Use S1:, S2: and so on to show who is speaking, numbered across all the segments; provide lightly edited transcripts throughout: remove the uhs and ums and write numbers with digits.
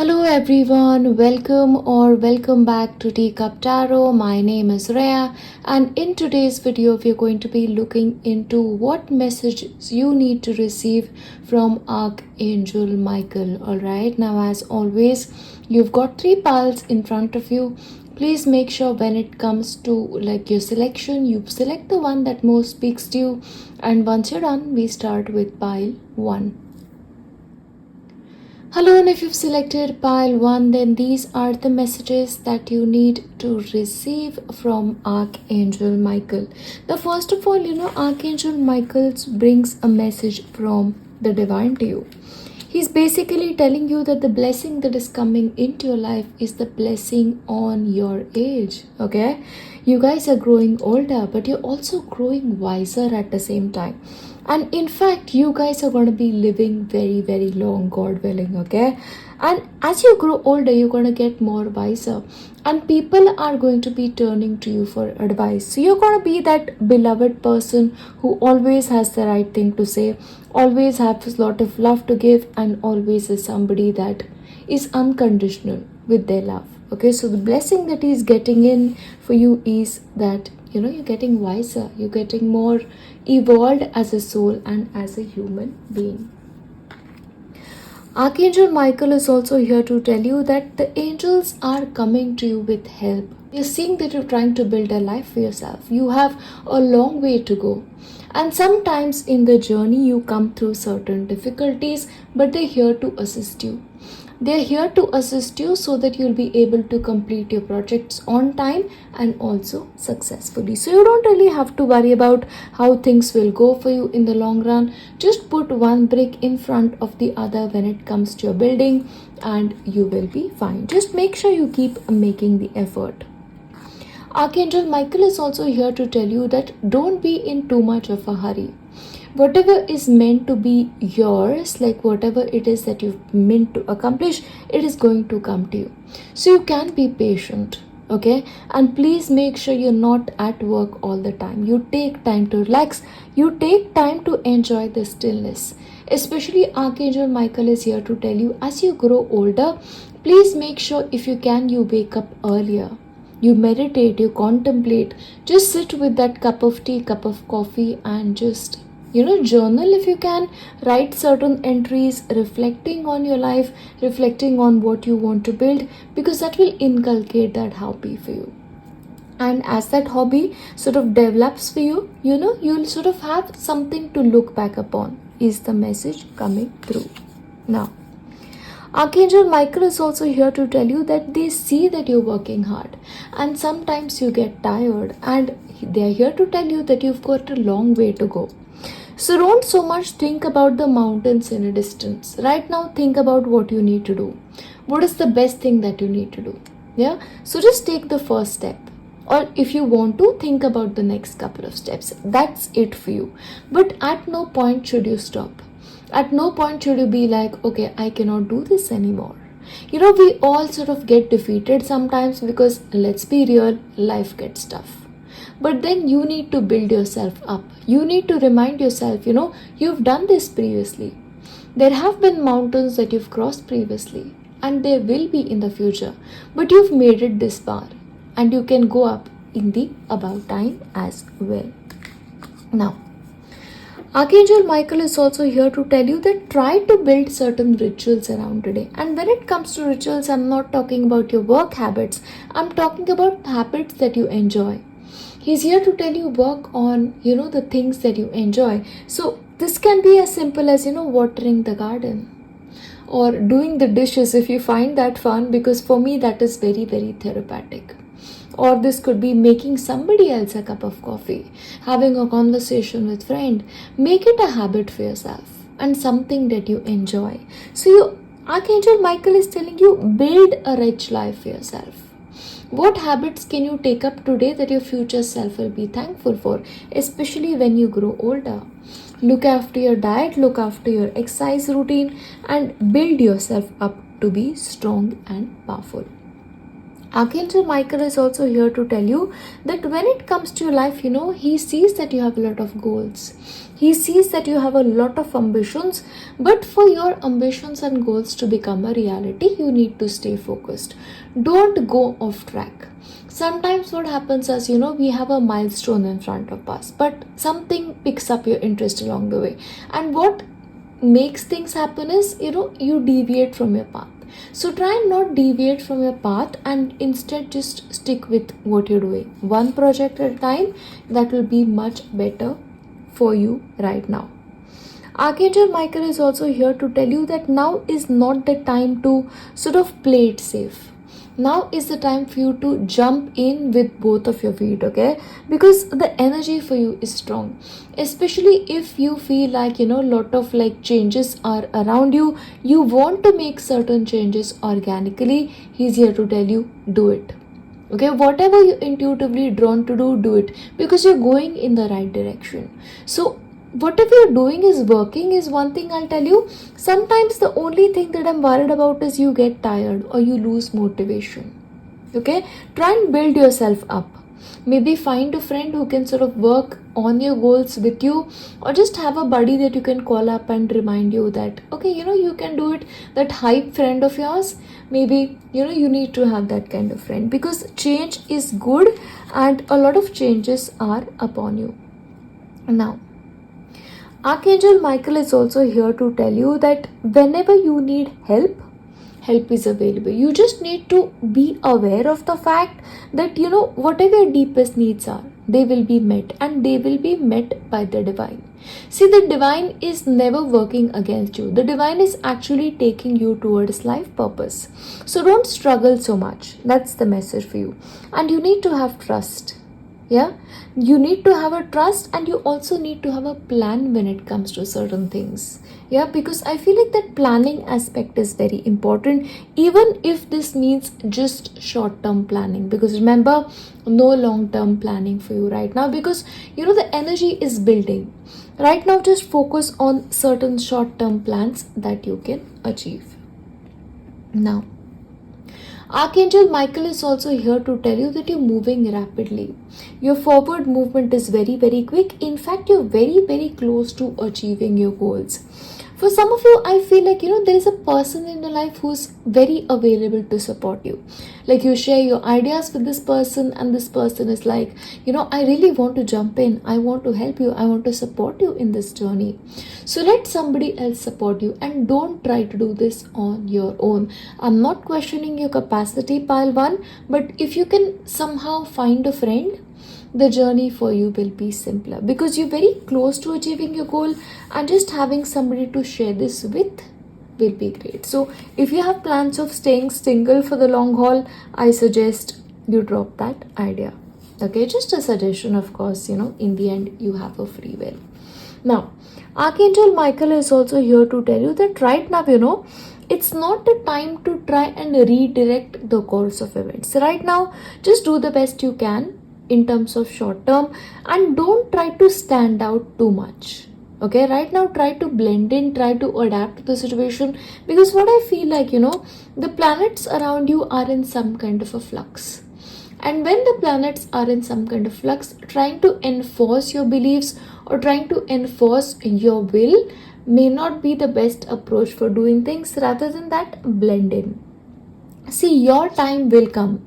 S1: Hello everyone, welcome back to Teacup Tarot. My name is Reya, and in today's video we are going to be looking into what messages you need to receive from Archangel Michael. Alright, now as always, you've got 3 piles in front of you. Please make sure when it comes to your selection, you select the one that most speaks to you, and once you're done, we start with pile 1. Hello, and if you've selected pile 1, then these are the messages that you need to receive from Archangel Michael. Now, first of all, Archangel Michael brings a message from the divine to you. He's basically telling you that the blessing that is coming into your life is the blessing on your age, okay? You guys are growing older, but you're also growing wiser at the same time. And in fact, you guys are going to be living very, very long, God willing, okay? And as you grow older, you're going to get more wiser. And people are going to be turning to you for advice. So you're going to be that beloved person who always has the right thing to say, always has a lot of love to give, and always is somebody that is unconditional with their love. Okay, so the blessing that he's getting in for you is that you're getting wiser, you're getting more evolved as a soul and as a human being. Archangel Michael is also here to tell you that the angels are coming to you with help. You're seeing that you're trying to build a life for yourself. You have a long way to go. And sometimes in the journey you come through certain difficulties, but they're here to assist you. They're here to assist you so that you'll be able to complete your projects on time and also successfully. So you don't really have to worry about how things will go for you in the long run. Just put one brick in front of the other when it comes to your building and you will be fine. Just make sure you keep making the effort. Archangel Michael is also here to tell you that don't be in too much of a hurry. Whatever is meant to be yours, like whatever it is that you've meant to accomplish, it is going to come to you. So you can be patient, okay? And please make sure you're not at work all the time. You take time to relax. You take time to enjoy the stillness. Especially Archangel Michael is here to tell you as you grow older, please make sure if you can, you wake up earlier. You meditate, you contemplate. Just sit with that cup of tea, cup of coffee, and just journal if you can. Write certain entries reflecting on your life, reflecting on what you want to build, because that will inculcate that hobby for you. And as that hobby sort of develops for you, you'll sort of have something to look back upon, is the message coming through. Now, Archangel Michael is also here to tell you that they see that you're working hard and sometimes you get tired, and they're here to tell you that you've got a long way to go. So don't so much think about the mountains in a distance. Right now, think about what you need to do. What is the best thing that you need to do? Yeah. So just take the first step. Or if you want to, think about the next couple of steps. That's it for you. But at no point should you stop. At no point should you be like, okay, I cannot do this anymore. We all sort of get defeated sometimes because, let's be real, life gets tough. But then you need to build yourself up. You need to remind yourself, you've done this previously. There have been mountains that you've crossed previously, and there will be in the future. But you've made it this far, and you can go up in the about time as well. Now, Archangel Michael is also here to tell you that try to build certain rituals around today. And when it comes to rituals, I'm not talking about your work habits. I'm talking about habits that you enjoy. He's here to tell you work on, the things that you enjoy. So this can be as simple as, watering the garden or doing the dishes if you find that fun, because for me that is very, very therapeutic. Or this could be making somebody else a cup of coffee, having a conversation with friend. Make it a habit for yourself and something that you enjoy. So Archangel Michael is telling you, build a rich life for yourself. What habits can you take up today that your future self will be thankful for, especially when you grow older? Look after your diet, look after your exercise routine, and build yourself up to be strong and powerful. Archangel Michael is also here to tell you that when it comes to your life, he sees that you have a lot of goals. He sees that you have a lot of ambitions, but for your ambitions and goals to become a reality, you need to stay focused. Don't go off track. Sometimes what happens is, we have a milestone in front of us, but something picks up your interest along the way. And what makes things happen is, you deviate from your path. So try and not deviate from your path and instead just stick with what you're doing. One project at a time, that will be much better for you right now. Archangel Michael is also here to tell you that now is not the time to sort of play it safe. Now is the time for you to jump in with both of your feet, okay? Because the energy for you is strong. Especially if you feel like, lot of changes are around you. You want to make certain changes organically. He's here to tell you, do it. Okay, whatever you're intuitively drawn to do it. Because you're going in the right direction. So whatever you're doing is working is one thing I'll tell you. Sometimes the only thing that I'm worried about is you get tired or you lose motivation. Okay, try and build yourself up. Maybe find a friend who can sort of work on your goals with you, or just have a buddy that you can call up and remind you that, okay, you can do it. That hype friend of yours, maybe, you need to have that kind of friend, because change is good and a lot of changes are upon you. Now, Archangel Michael is also here to tell you that whenever you need help is available. You just need to be aware of the fact that, whatever your deepest needs are, they will be met, and they will be met by the divine. See, the divine is never working against you. The divine is actually taking you towards life purpose. So don't struggle so much. That's the message for you. And you need to have trust. Yeah, you need to have a trust, and you also need to have a plan when it comes to certain things. Yeah, because I feel like that planning aspect is very important, even if this means just short-term planning. Because remember, no long-term planning for you right now, because the energy is building. Right now, just focus on certain short-term plans that you can achieve. Now, Archangel Michael is also here to tell you that you're moving rapidly. Your forward movement is very, very quick. In fact, you're very, very close to achieving your goals. For some of you, I feel like, there is a person in your life who's very available to support you. Like, you share your ideas with this person, and this person is like, I really want to jump in. I want to help you. I want to support you in this journey. So let somebody else support you, and don't try to do this on your own. I'm not questioning your capacity, pile one, but if you can somehow find a friend, the journey for you will be simpler, because you're very close to achieving your goal, and just having somebody to share this with will be great. So if you have plans of staying single for the long haul, I suggest you drop that idea. Okay, just a suggestion, of course. In the end, you have a free will. Now, Archangel Michael is also here to tell you that right now, it's not the time to try and redirect the course of events. Right now, just do the best you can in terms of short term, and don't try to stand out too much. Okay, right now try to blend in, try to adapt to the situation, because what I feel like, the planets around you are in some kind of a flux. And when the planets are in some kind of flux, trying to enforce your beliefs or trying to enforce your will may not be the best approach for doing things. Rather than that, blend in. See, your time will come.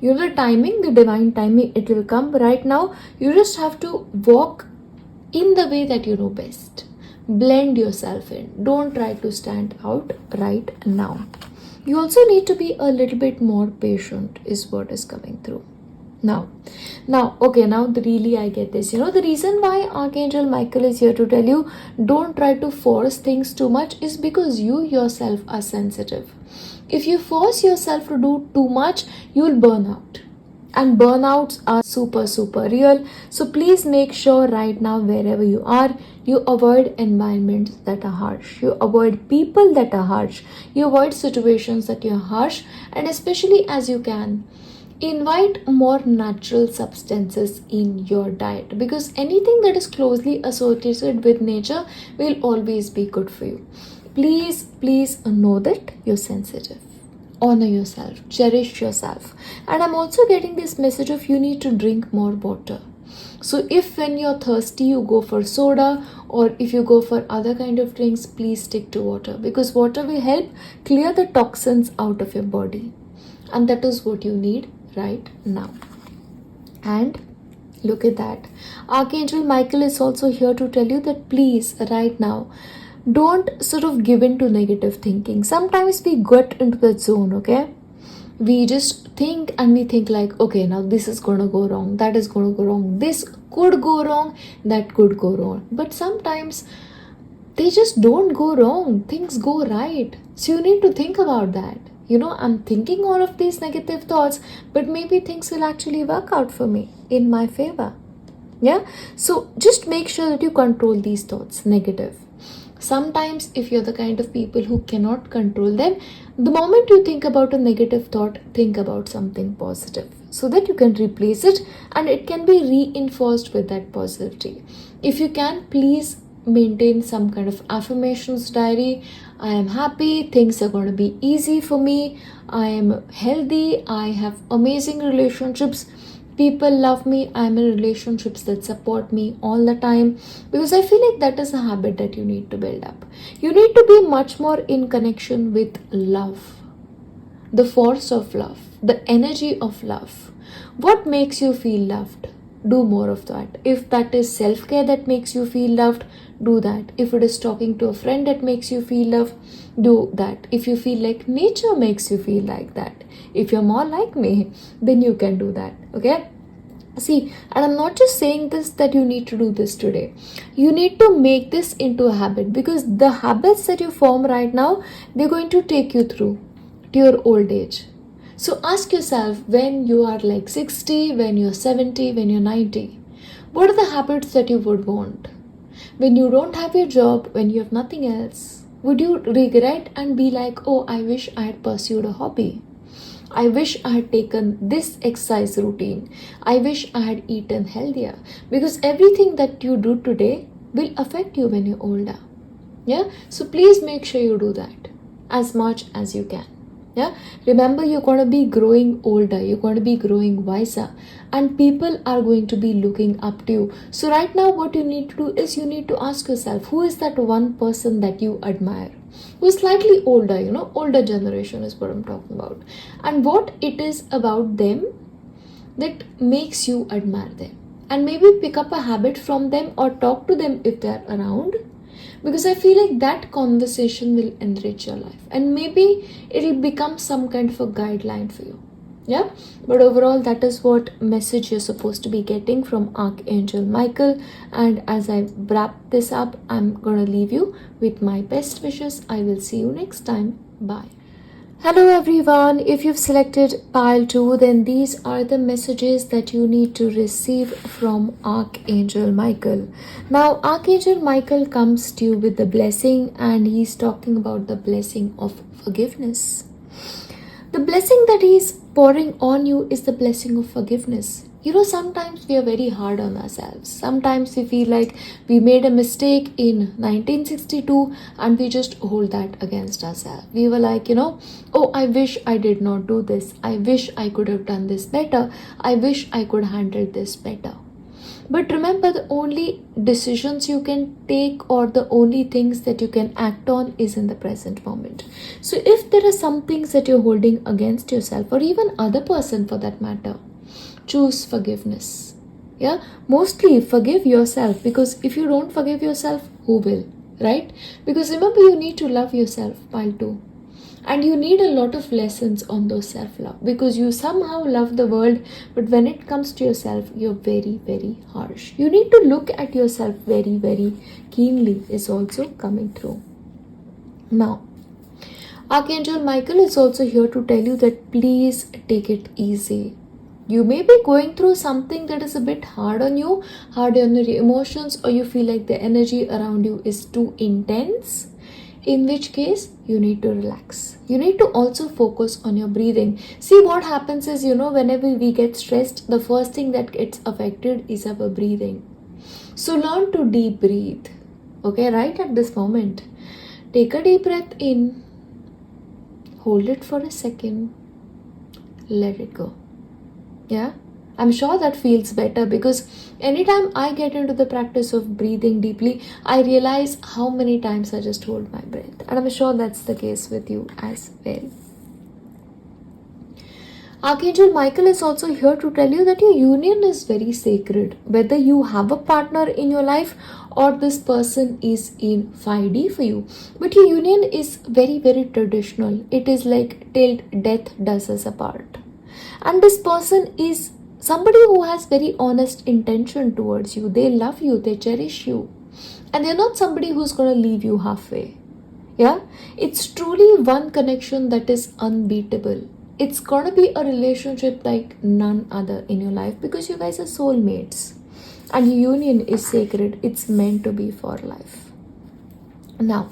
S1: The timing, the divine timing, it will come. Right now, you just have to walk in the way that you know best. Blend yourself in. Don't try to stand out right now. You also need to be a little bit more patient, is what is coming through. Now, really I get this. The reason why Archangel Michael is here to tell you, don't try to force things too much, is because you yourself are sensitive. If you force yourself to do too much, you will burn out. And burnouts are super, super real. So please make sure right now, wherever you are, you avoid environments that are harsh. You avoid people that are harsh. You avoid situations that are harsh. And especially as you can, invite more natural substances in your diet, because anything that is closely associated with nature will always be good for you. Please know that you're sensitive. honor yourself, cherish yourself. And I'm also getting this message of you need to drink more water. So if when you're thirsty you go for soda, or if you go for other kind of drinks, please stick to water, because water will help clear the toxins out of your body, and that is what you need right now. And look at that, Archangel Michael is also here to tell you that please right now don't sort of give in to negative thinking. Sometimes we get into that zone, okay? We just think and we think like, okay, now this is gonna go wrong, that is gonna go wrong, this could go wrong, that could go wrong. But sometimes they just don't go wrong, things go right. So you need to think about that. I'm thinking all of these negative thoughts, but maybe things will actually work out for me in my favor. Yeah, so just make sure that you control these thoughts, negative. Sometimes if you're the kind of people who cannot control them, the moment you think about a negative thought, think about something positive, so that you can replace it and it can be reinforced with that positivity. If you can, please maintain some kind of affirmations diary. I am happy, things are going to be easy for me, I am healthy, I have amazing relationships, people love me, I'm in relationships that support me all the time. Because I feel like that is a habit that you need to build up. You need to be much more in connection with love, the force of love, the energy of love. What makes you feel loved? Do more of that. If that is self-care that makes you feel loved, do that. If it is talking to a friend that makes you feel loved, do that. If you feel like nature makes you feel like that, if you're more like me, then you can do that. Okay? See, and I'm not just saying this that you need to do this today. You need to make this into a habit, because the habits that you form right now, they're going to take you through to your old age. So ask yourself, when you are like 60, when you're 70, when you're 90, what are the habits that you would want? When you don't have your job, when you have nothing else, would you regret and be like, oh, I wish I had pursued a hobby? I wish I had taken this exercise routine. I wish I had eaten healthier. Because everything that you do today will affect you when you're older. Yeah? So please make sure you do that as much as you can. Yeah, remember, you're going to be growing older, you're going to be growing wiser, and people are going to be looking up to you. So right now what you need to do is you need to ask yourself, who is that one person that you admire, who is slightly older, older generation is what I'm talking about, and what it is about them that makes you admire them, and maybe pick up a habit from them or talk to them if they're around. Because I feel like that conversation will enrich your life, and maybe it'll become some kind of a guideline for you. Yeah, but overall that is what message you're supposed to be getting from Archangel Michael. And as I wrap this up, I'm gonna leave you with my best wishes. I will see you next time. Bye. Hello everyone, if you've selected pile 2, then these are the messages that you need to receive from Archangel Michael. Now Archangel Michael comes to you with the blessing, and he's talking about the blessing of forgiveness. The blessing that he's pouring on you is the blessing of forgiveness. Sometimes we are very hard on ourselves. Sometimes we feel like we made a mistake in 1962 and we just hold that against ourselves. We were like, oh, I wish I did not do this. I wish I could have done this better. I wish I could handle this better. But remember, the only decisions you can take or the only things that you can act on is in the present moment. So if there are some things that you're holding against yourself, or even other person for that matter, choose forgiveness. Yeah, mostly forgive yourself, because if you don't forgive yourself, who will? Right? Because remember, you need to love yourself, pile 2. And you need a lot of lessons on those self-love, because you somehow love the world, but when it comes to yourself, you're very, very harsh. You need to look at yourself very, very keenly is also coming through. Now, Archangel Michael is also here to tell you that please take it easy. You may be going through something that is a bit hard on you, hard on your emotions, or you feel like the energy around you is too intense, in which case you need to relax. You need to also focus on your breathing. See, what happens is, whenever we get stressed, the first thing that gets affected is our breathing. So learn to deep breathe. Okay, right at this moment. Take a deep breath in Hold it for a second. Let it go. Yeah? I'm sure that feels better, because anytime I get into the practice of breathing deeply, I realize how many times I just hold my breath. And I'm sure that's the case with you as well. Archangel Michael is also here to tell you that your union is very sacred. Whether you have a partner in your life or this person is in 5D for you. But your union is very, very traditional. It is like till death does us apart. And this person is somebody who has very honest intention towards you. They love you, they cherish you. And they're not somebody who's going to leave you halfway. Yeah? It's truly one connection that is unbeatable. It's gonna be a relationship like none other in your life, because you guys are soulmates and your union is sacred. It's meant to be for life. Now,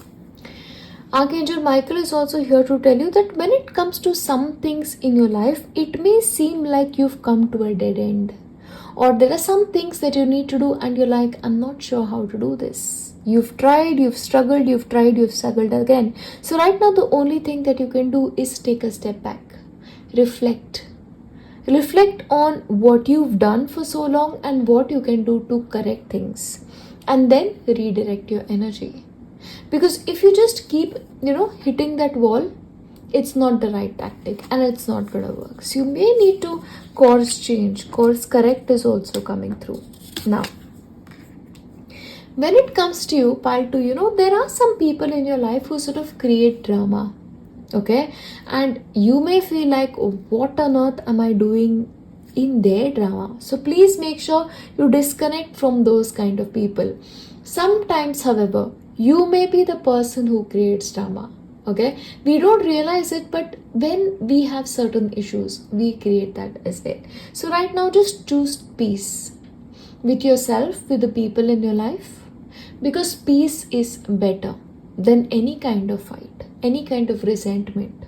S1: Archangel Michael is also here to tell you that when it comes to some things in your life, it may seem like you've come to a dead end, or there are some things that you need to do and you're like, I'm not sure how to do this. You've tried, you've struggled, you've tried, you've struggled again. So right now the only thing that you can do is take a step back. Reflect on what you've done for so long and what you can do to correct things, and then redirect your energy. Because if you just keep hitting that wall, it's not the right tactic and it's not gonna work. So you may need to course change. Course correct is also coming through. Now, when it comes to you, Pile 2, there are some people in your life who sort of create drama. Okay, and you may feel like, oh, what on earth am I doing in their drama? So please make sure you disconnect from those kind of people. Sometimes, however, you may be the person who creates drama. Okay, we don't realize it, but when we have certain issues, we create that as well. So right now, just choose peace with yourself, with the people in your life, because peace is better than any kind of fight, any kind of resentment.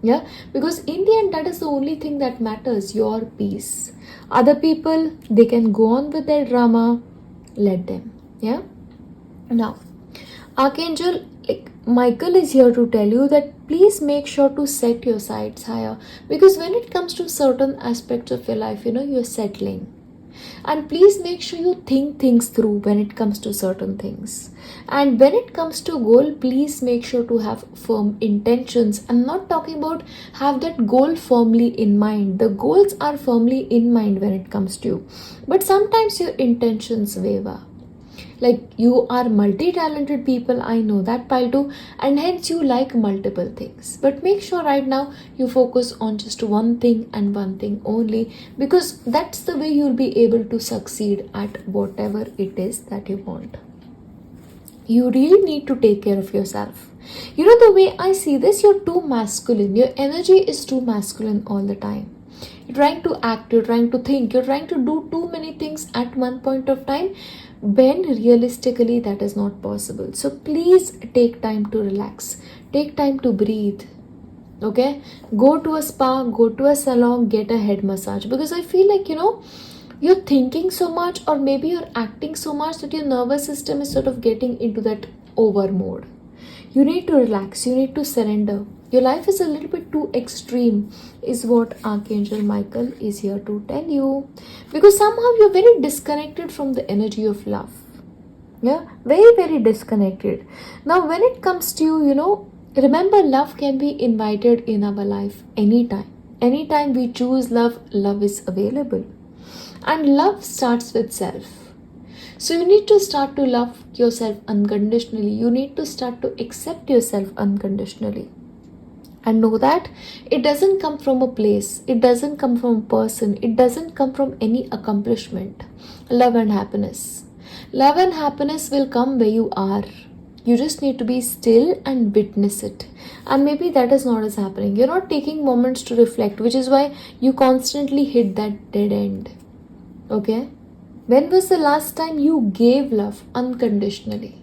S1: Yeah, because in the end, that is the only thing that matters, your peace. Other people, they can go on with their drama, let them. Yeah. Now, Archangel Michael is here to tell you that please make sure to set your sights higher, because when it comes to certain aspects of your life, you're settling. And please make sure you think things through when it comes to certain things. And when it comes to goal, please make sure to have firm intentions. I'm not talking about have that goal firmly in mind. The goals are firmly in mind when it comes to you. But sometimes your intentions waver. Like, you are multi-talented people, I know that, Pile 2, and hence you like multiple things. But make sure right now you focus on just one thing and one thing only, because that's the way you'll be able to succeed at whatever it is that you want. You really need to take care of yourself. The way I see this, you're too masculine. Your energy is too masculine all the time. You're trying to act, you're trying to think, you're trying to do too many things at one point of time, when realistically that is not possible. So please take time to relax, take time to breathe. Okay, go to a spa, go to a salon, get a head massage, because I feel like you're thinking so much, or maybe you're acting so much that your nervous system is sort of getting into that over mode. You need to relax, you need to surrender. Your life is a little bit too extreme, is what Archangel Michael is here to tell you. Because somehow you're very disconnected from the energy of love. Yeah, very, very disconnected. Now, when it comes to you, remember, love can be invited in our life anytime. Anytime we choose love, love is available. And love starts with self. So you need to start to love yourself unconditionally. You need to start to accept yourself unconditionally. And know that it doesn't come from a place, it doesn't come from a person, it doesn't come from any accomplishment. Love and happiness. Love and happiness will come where you are. You just need to be still and witness it. And maybe that is not as happening. You're not taking moments to reflect, which is why you constantly hit that dead end. Okay? When was the last time you gave love unconditionally?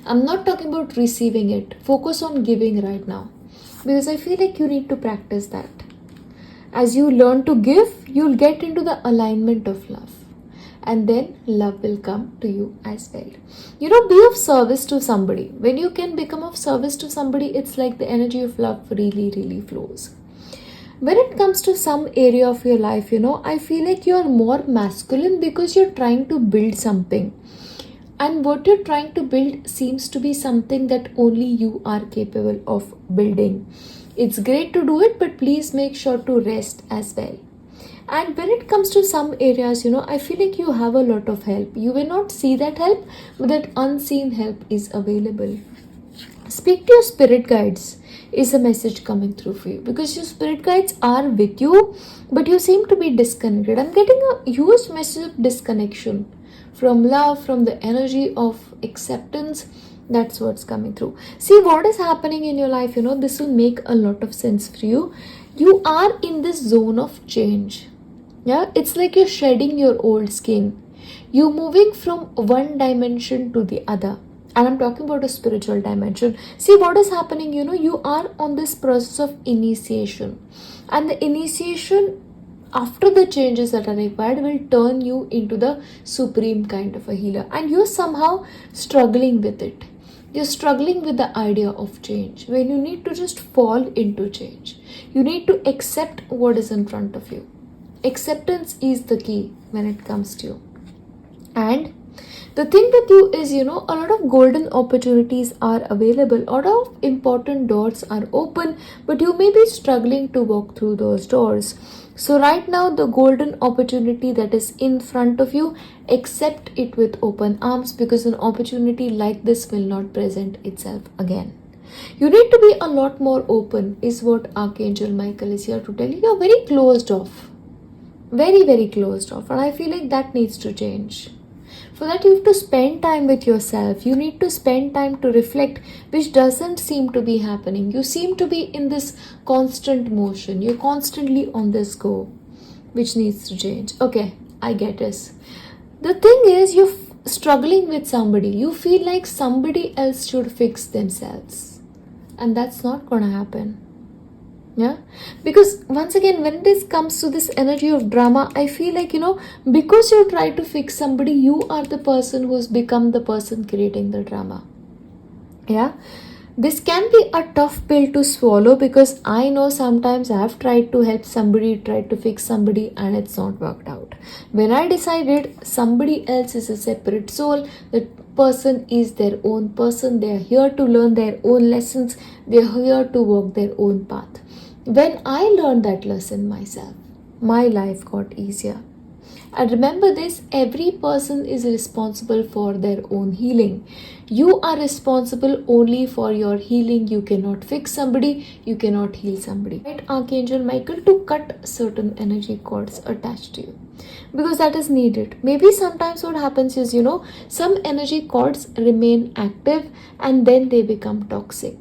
S1: I'm not talking about receiving it. Focus on giving right now. Because I feel like you need to practice that. As you learn to give, you'll get into the alignment of love. and then love will come to you as well. Be of service to somebody. When you can become of service to somebody, it's like the energy of love really flows. When it comes to some area of your life, I feel like you're more masculine because you're trying to build something. And what you're trying to build seems to be something that only you are capable of building. It's great to do it, but please make sure to rest as well. And when it comes to some areas, I feel like you have a lot of help. You may not see that help, but that unseen help is available. Speak to your spirit guides is a message coming through for you, because your spirit guides are with you, but you seem to be disconnected. I'm getting a huge message of disconnection from love, from the energy of acceptance. That's what's coming through. See what is happening in your life, this will make a lot of sense for you. You are in this zone of change. Yeah, it's like you're shedding your old skin. You're moving from one dimension to the other. And I'm talking about a spiritual dimension. See what is happening, you are on this process of initiation. And the initiation, after the changes that are required, will turn you into the supreme kind of a healer. And you're somehow struggling with it. You're struggling with the idea of change, when you need to just fall into change. You need to accept what is in front of you. Acceptance is the key when it comes to you. And the thing with you is, a lot of golden opportunities are available. A lot of important doors are open, but you may be struggling to walk through those doors. So right now, the golden opportunity that is in front of you, accept it with open arms, because an opportunity like this will not present itself again. You need to be a lot more open, is what Archangel Michael is here to tell you. You're very closed off. Very closed off. And I feel like that needs to change. For that, you have to spend time with yourself. You need to spend time to reflect, which doesn't seem to be happening. You seem to be in this constant motion. You're constantly on this go, which needs to change. Okay, I get this. The thing is, you're struggling with somebody. You feel like somebody else should fix themselves. And that's not going to happen. Yeah, because once again, when this comes to this energy of drama, I feel like, because you try to fix somebody, you are the person who's become the person creating the drama. Yeah, this can be a tough pill to swallow, because I know sometimes I have tried to help somebody, tried to fix somebody, and it's not worked out. When I decided somebody else is a separate soul, that person is their own person, they are here to learn their own lessons, they are here to walk their own path. When I learned that lesson myself, my life got easier. And remember this, every person is responsible for their own healing. You are responsible only for your healing. You cannot fix somebody, you cannot heal somebody. Right, Archangel Michael, to cut certain energy cords attached to you, because that is needed. Maybe sometimes what happens is, some energy cords remain active and then they become toxic.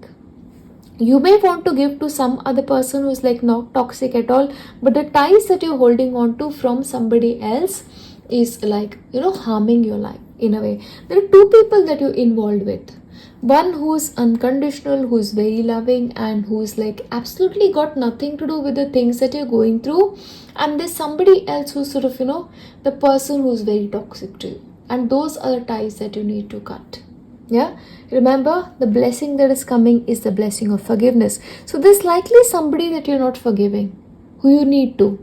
S1: You may want to give to some other person who's like not toxic at all, but the ties that you're holding on to from somebody else is like, harming your life in a way. There are two people that you're involved with. One who's unconditional, who's very loving, and who's like absolutely got nothing to do with the things that you're going through. And there's somebody else who's sort of, the person who's very toxic to you. And those are the ties that you need to cut. Yeah, remember, the blessing that is coming is the blessing of forgiveness. So there's likely somebody that you're not forgiving, who you need to,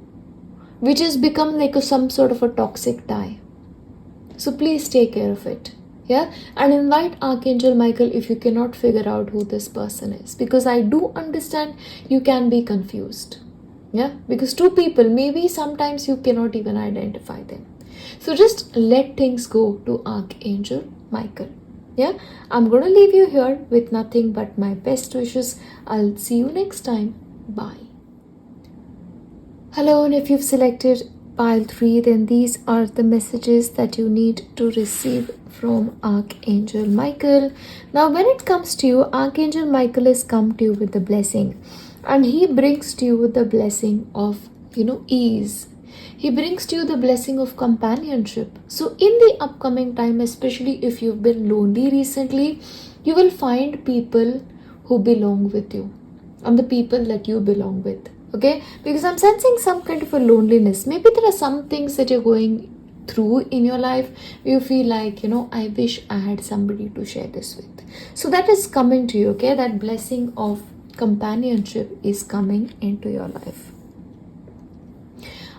S1: which has become like some sort of a toxic tie. So please take care of it. Yeah, and invite Archangel Michael if you cannot figure out who this person is, because I do understand you can be confused. Yeah, because two people, maybe sometimes you cannot even identify them. So just let things go to Archangel Michael. Yeah, I'm going to leave you here with nothing but my best wishes. I'll see you next time. Bye. Hello, and if you've selected pile 3, then these are the messages that you need to receive from Archangel Michael. Now, when it comes to you, Archangel Michael has come to you with the blessing, and he brings to you the blessing of, ease. He brings to you the blessing of companionship. So in the upcoming time, especially if you've been lonely recently, you will find people who belong with you and the people that you belong with. Okay? Because I'm sensing some kind of a loneliness. Maybe there are some things that you're going through in your life, you feel like, I wish I had somebody to share this with. So that is coming to you, okay? That blessing of companionship is coming into your life.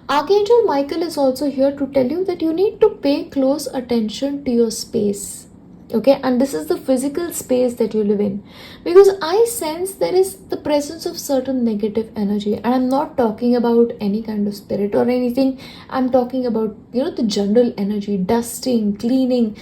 S1: Archangel Michael is also here to tell you that you need to pay close attention to your space. Okay, and this is the physical space that you live in, because I sense there is the presence of certain negative energy, and I'm not talking about any kind of spirit or anything. I'm talking about, the general energy, dusting, cleaning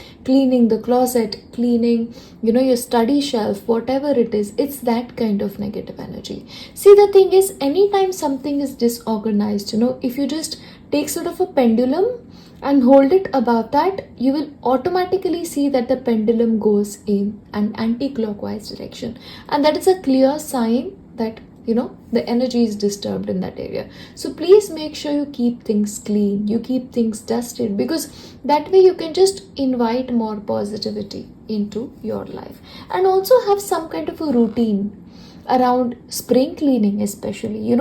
S1: the closet, cleaning, your study shelf, whatever it is. It's that kind of negative energy. See, the thing is, anytime something is disorganized, if you just take sort of a pendulum and hold it above that, you will automatically see that the pendulum goes in an anti-clockwise direction, and that is a clear sign that the energy is disturbed in that area. So please make sure you keep things clean, you keep things dusted, because that way you can just invite more positivity into your life. And also have some kind of a routine around spring cleaning, especially,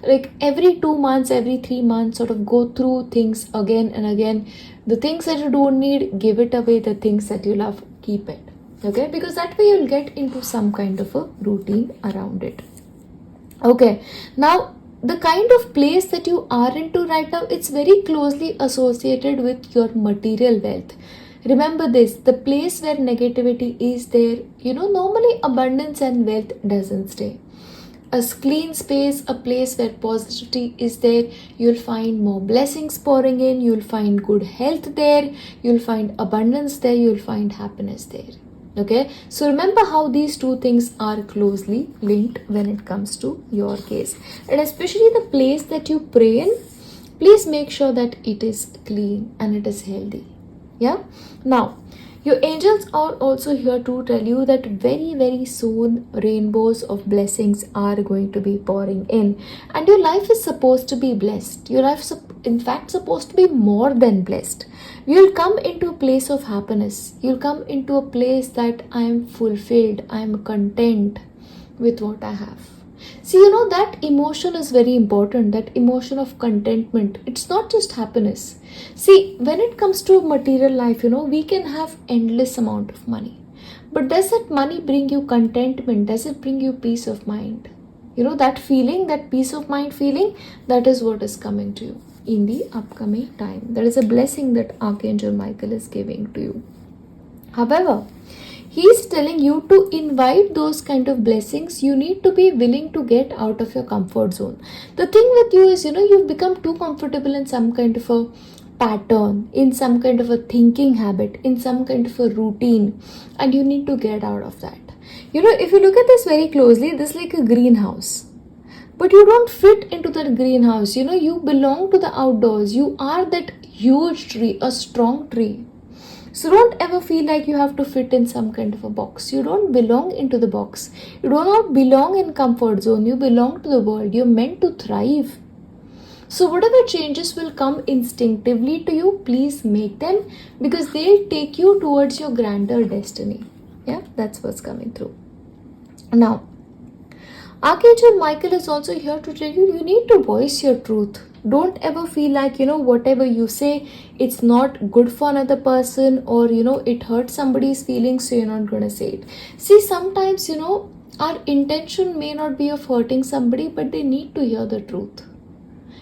S1: like every 2 months, every 3 months, sort of go through things again and again. The things that you don't need, give it away. The things that you love, keep it. Okay, because that way you'll get into some kind of a routine around it. Okay, now the kind of place that you are into right now, it's very closely associated with your material wealth. Remember this, the place where negativity is there, normally abundance and wealth doesn't stay. A clean space, a place where positivity is there, you'll find more blessings pouring in, you'll find good health there, you'll find abundance there, you'll find happiness there. Okay, so remember how these two things are closely linked when it comes to your case. And especially the place that you pray in, please make sure that it is clean and it is healthy. Yeah, now your angels are also here to tell you that very, very soon rainbows of blessings are going to be pouring in, and your life is supposed to be blessed. Your life is in fact supposed to be more than blessed. You'll come into a place of happiness. You'll come into a place that I am fulfilled, I am content with what I have. See, that emotion is very important, that emotion of contentment. It's not just happiness. See, when it comes to material life, we can have endless amount of money. But does that money bring you contentment? Does it bring you peace of mind? That feeling, that peace of mind feeling, that is what is coming to you in the upcoming time. That is a blessing that Archangel Michael is giving to you. However, he's telling you to invite those kind of blessings. You need to be willing to get out of your comfort zone. The thing with you is, you've become too comfortable in some kind of a pattern, in some kind of a thinking habit, in some kind of a routine, and you need to get out of that. If you look at this very closely, this is like a greenhouse. But you don't fit into that greenhouse. You belong to the outdoors. You are that huge tree, a strong tree. So don't ever feel like you have to fit in some kind of a box. You don't belong into the box. You do not belong in comfort zone. You belong to the world. You're meant to thrive. So whatever changes will come instinctively to you, please make them, because they'll take you towards your grander destiny. Yeah, that's what's coming through. Now, Archangel Michael is also here to tell you, you need to voice your truth. Don't ever feel like, whatever you say, it's not good for another person, or, it hurts somebody's feelings, so you're not going to say it. See, sometimes, our intention may not be of hurting somebody, but they need to hear the truth.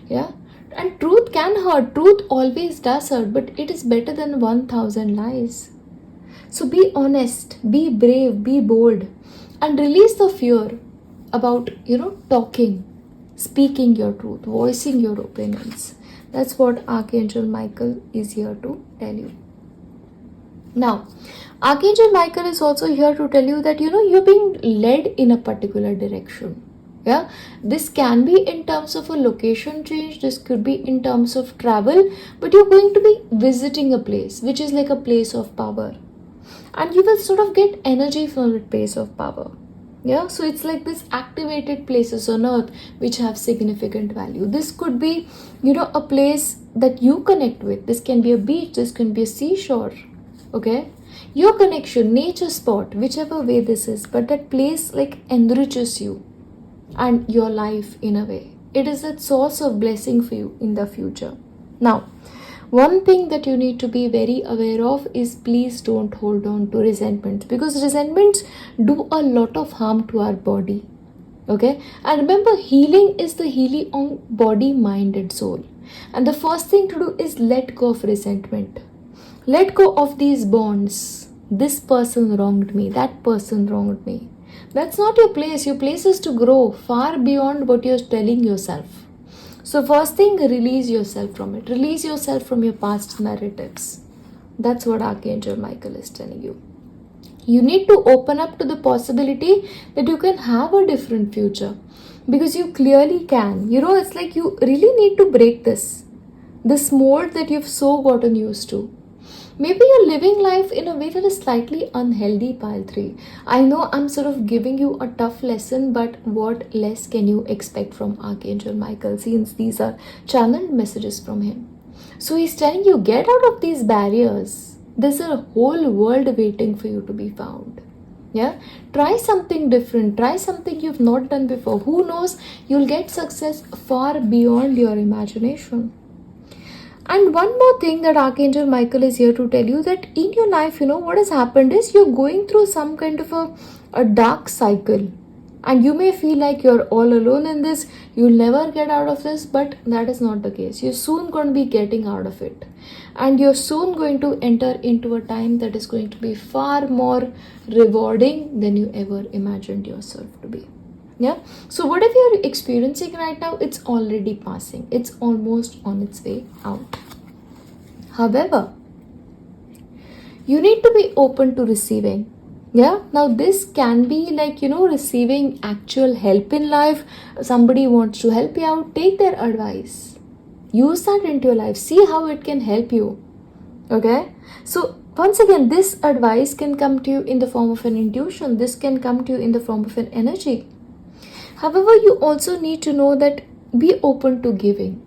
S1: Yeah. And truth can hurt. Truth always does hurt, but it is better than 1,000 lies. So be honest, be brave, be bold, and release the fear about, talking, speaking your truth, voicing your opinions. That's what Archangel Michael is here to tell you. Now, Archangel Michael is also here to tell you that, you're being led in a particular direction. Yeah, this can be in terms of a location change, this could be in terms of travel, but you're going to be visiting a place which is like a place of power, and you will sort of get energy from that place of power. Yeah, so it's like this activated places on earth which have significant value. This could be, a place that you connect with. This can be a beach, this can be a seashore. Okay, your connection, nature spot, whichever way this is, but that place like enriches you and your life in a way. It is a source of blessing for you in the future. Now, One thing that you need to be very aware of is please don't hold on to resentments, because resentments do a lot of harm to our body. Okay, and remember, healing is the healing on body, mind, and soul. And the first thing to do is let go of resentment. Let go of these bonds. This person wronged me, that person wronged me. That's not your place. Your place is to grow far beyond what you're telling yourself. So first thing, release yourself from it. Release yourself from your past narratives. That's what Archangel Michael is telling you. You need to open up to the possibility that you can have a different future, because you clearly can. It's like you really need to break this mold that you've so gotten used to. Maybe you're living life in a way that is slightly unhealthy, pile 3. I know I'm sort of giving you a tough lesson, but what less can you expect from Archangel Michael, since these are channeled messages from him? So he's telling you, get out of these barriers. There's a whole world waiting for you to be found. Yeah, try something different. Try something you've not done before. Who knows, you'll get success far beyond your imagination. And one more thing that Archangel Michael is here to tell you, that in your life, what has happened is you're going through some kind of a dark cycle. And you may feel like you're all alone in this, you'll never get out of this, but that is not the case. You're soon going to be getting out of it. And you're soon going to enter into a time that is going to be far more rewarding than you ever imagined yourself to be. Yeah, so whatever you're experiencing right now, it's already passing. It's almost on its way out. However, you need to be open to receiving. Yeah, now this can be like, receiving actual help in life. Somebody wants to help you out, take their advice. Use that into your life. See how it can help you. Okay, so once again, this advice can come to you in the form of an intuition. This can come to you in the form of an energy. However, you also need to know that be open to giving.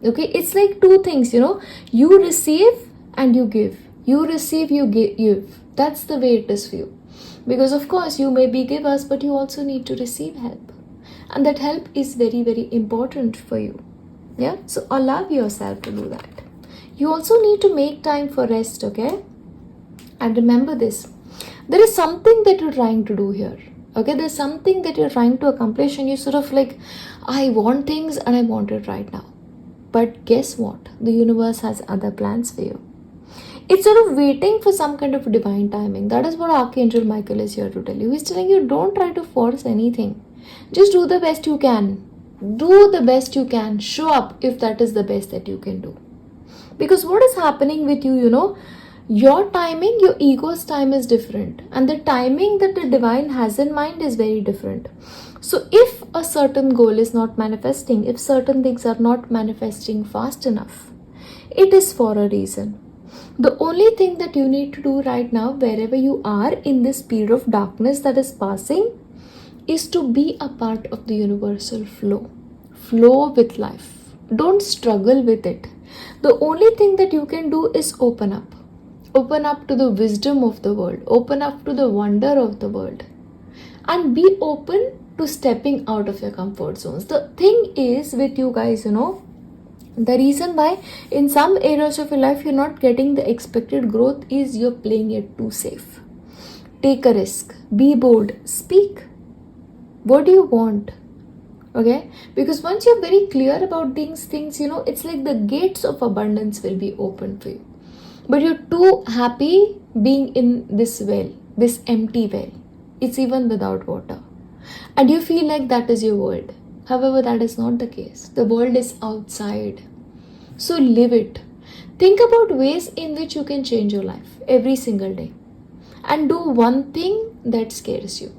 S1: Okay, it's like two things, you receive and you give. You receive, you give. That's the way it is for you. Because of course, you may be givers, but you also need to receive help. And that help is very, very important for you. Yeah, so allow yourself to do that. You also need to make time for rest, okay? And remember this, there is something that you're trying to do here. Okay, there's something that you're trying to accomplish, and you're sort of like, I want things and I want it right now. But guess what? The universe has other plans for you. It's sort of waiting for some kind of divine timing. That is what Archangel Michael is here to tell you. He's telling you, don't try to force anything. Just do the best you can. Do the best you can. Show up if that is the best that you can do. Because what is happening with you, your timing, your ego's time is different, and the timing that the divine has in mind is very different. So if a certain goal is not manifesting, if certain things are not manifesting fast enough, it is for a reason. The only thing that you need to do right now, wherever you are in this period of darkness that is passing, is to be a part of the universal flow. Flow with life. Don't struggle with it. The only thing that you can do is open up. Open up to the wisdom of the world. Open up to the wonder of the world. And be open to stepping out of your comfort zones. The thing is with you guys, the reason why in some areas of your life you're not getting the expected growth is you're playing it too safe. Take a risk. Be bold. Speak. What do you want? Okay? Because once you're very clear about these things, it's like the gates of abundance will be open for you. But you're too happy being in this well, this empty well. It's even without water. And you feel like that is your world. However, that is not the case. The world is outside. So live it. Think about ways in which you can change your life every single day. And do one thing that scares you.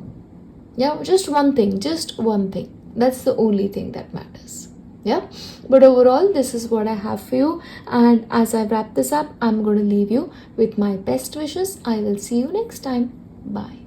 S1: Yeah, just one thing. That's the only thing that matters. Yeah, but overall, this is what I have for you. And as I wrap this up, I'm going to leave you with my best wishes. I will see you next time. Bye.